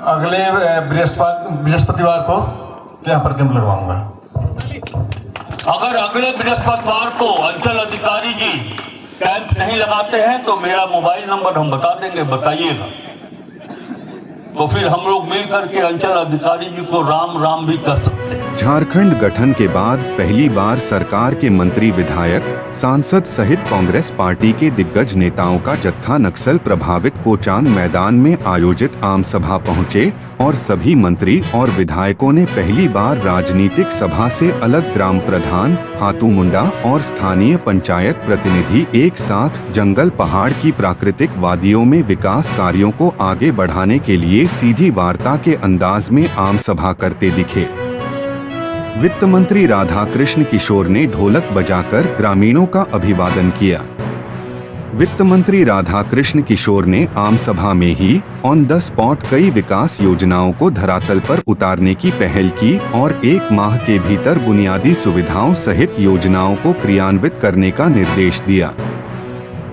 अगले बृहस्पतिवार को यहाँ पर कैंप लगवाऊंगा। अगर अगले बृहस्पतिवार को अंचल अधिकारी जी कैंप नहीं लगाते हैं तो मेरा मोबाइल नंबर हम बता देंगे, बताइएगा, तो फिर हम लोग मिल करके अंचल अधिकारी जी को राम राम भी कर सकते हैं। झारखंड गठन के बाद पहली बार सरकार के मंत्री, विधायक, सांसद सहित कांग्रेस पार्टी के दिग्गज नेताओं का जत्था नक्सल प्रभावित कोचांग मैदान में आयोजित आम सभा पहुंचे और सभी मंत्री और विधायकों ने पहली बार राजनीतिक सभा से अलग ग्राम प्रधान, हाथू मुंडा और स्थानीय पंचायत प्रतिनिधि एक साथ जंगल पहाड़ की प्राकृतिक वादियों में विकास कार्यों को आगे बढ़ाने के लिए सीधी वार्ता के अंदाज में आम सभा करते दिखे। वित्त मंत्री राधाकृष्ण किशोर ने ढोलक बजाकर ग्रामीणों का अभिवादन किया। वित्त मंत्री राधाकृष्ण किशोर ने आम सभा में ही ऑन द स्पॉट कई विकास योजनाओं को धरातल पर उतारने की पहल की और 1 माह के भीतर बुनियादी सुविधाओं सहित योजनाओं को क्रियान्वित करने का निर्देश दिया।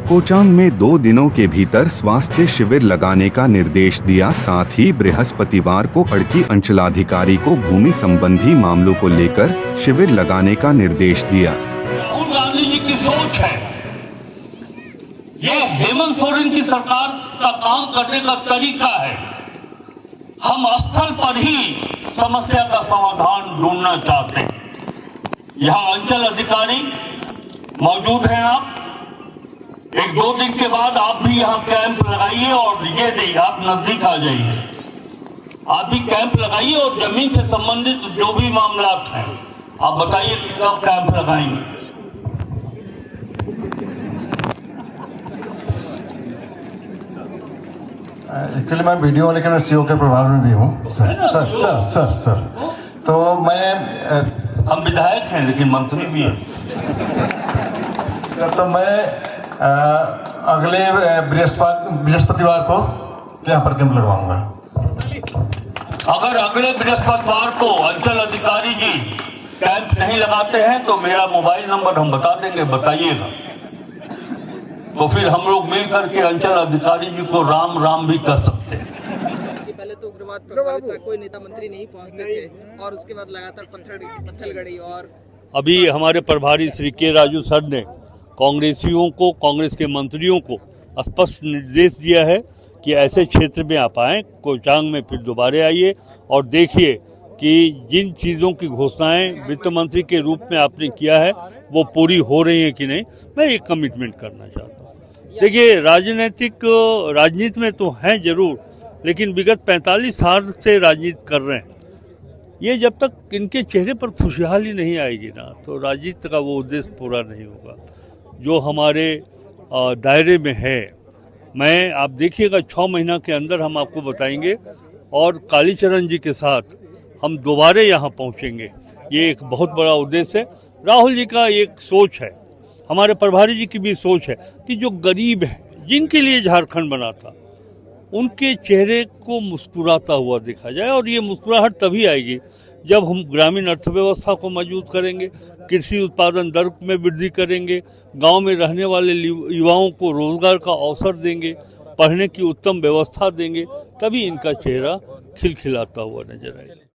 कोचांग में 2 दिनों के भीतर स्वास्थ्य शिविर लगाने का निर्देश दिया। साथ ही बृहस्पतिवार को अड़की अंचलाधिकारी को भूमि संबंधी मामलों को लेकर शिविर लगाने का निर्देश दिया। राहुल गांधी जी की सोच है, ये हेमंत सोरेन की सरकार का काम करने का तरीका है। हम स्थल पर ही समस्या का समाधान ढूंढना चाहते हैं। यहाँ अंचल अधिकारी मौजूद हैं, आप 1-2 दिन के बाद आप भी यहाँ कैंप लगाइए और ये देखिए, आप नजदीक आ जाइए, आप भी कैंप लगाइए और जमीन से संबंधित जो भी मामला हैं आप बताइए कि कब कैंप लगाएंगे। एक्चुअली मैं वीडियो लेकर मैं सीओ के प्रभाव में भी हूँ सर। तो मैं हम विधायक हैं लेकिन मंत्री भी हैं। तो मैं अगले बृहस्पतिवार को यहाँ पर कैंप लगवाऊंगा। अगर अगले बृहस्पतिवार को अंचल अधिकारी जी कैंप नहीं लगाते हैं तो मेरा मोबाइल नंबर हम बता देंगे, बताइएगा, तो फिर हम लोग मिल करके अंचल अधिकारी जी को राम राम भी कर सकते हैं। पहले तो उग्रवाद प्रभावित था, कोई नेता मंत्री नहीं पहुंचते थे और उसके बाद लगातार पत्थर गड़ी। और अभी हमारे प्रभारी श्री के राजू सर ने कांग्रेसियों को, कांग्रेस के मंत्रियों को स्पष्ट निर्देश दिया है कि ऐसे क्षेत्र में आप आएँ, कोचांग में फिर दोबारा आइए और देखिए कि जिन चीज़ों की घोषणाएं वित्त मंत्री के रूप में आपने किया है वो पूरी हो रही है कि नहीं। मैं एक कमिटमेंट करना चाहता हूँ। देखिए, राजनीति में तो हैं जरूर, लेकिन विगत 45 साल से राजनीति कर रहे हैं। ये जब तक इनके चेहरे पर खुशहाली नहीं आएगी ना, तो राजनीति का वो उद्देश्य पूरा नहीं होगा जो हमारे दायरे में है। मैं आप देखिएगा 6 महीना के अंदर हम आपको बताएंगे और कालीचरण जी के साथ हम दोबारा यहाँ पहुँचेंगे। ये एक बहुत बड़ा उद्देश्य है। राहुल जी का एक सोच है, हमारे प्रभारी जी की भी सोच है कि जो गरीब है, जिनके लिए झारखंड बना था, उनके चेहरे को मुस्कुराता हुआ देखा जाए। और ये मुस्कुराहट तभी आएगी जब हम ग्रामीण अर्थव्यवस्था को मजबूत करेंगे, कृषि उत्पादन दर में वृद्धि करेंगे, गांव में रहने वाले युवाओं को रोजगार का अवसर देंगे, पढ़ने की उत्तम व्यवस्था देंगे, तभी इनका चेहरा खिलखिलाता हुआ नजर आएगा।